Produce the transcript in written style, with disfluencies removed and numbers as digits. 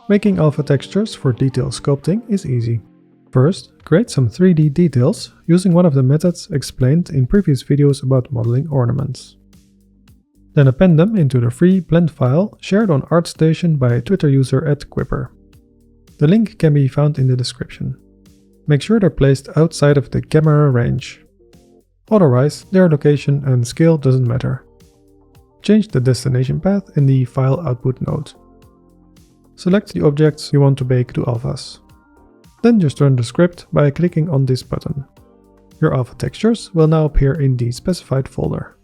Making alpha textures for detail sculpting is easy. First, create some 3D details using one of the methods explained in previous videos about modeling ornaments. Then append them into the free blend file shared on ArtStation by Twitter user @Quipper. The link can be found in the description. Make sure they're placed outside of the camera range. Otherwise, their location and scale doesn't matter. Change the destination path in the file output node. Select the objects you want to bake to alphas. Then just run the script by clicking on this button. Your alpha textures will now appear in the specified folder.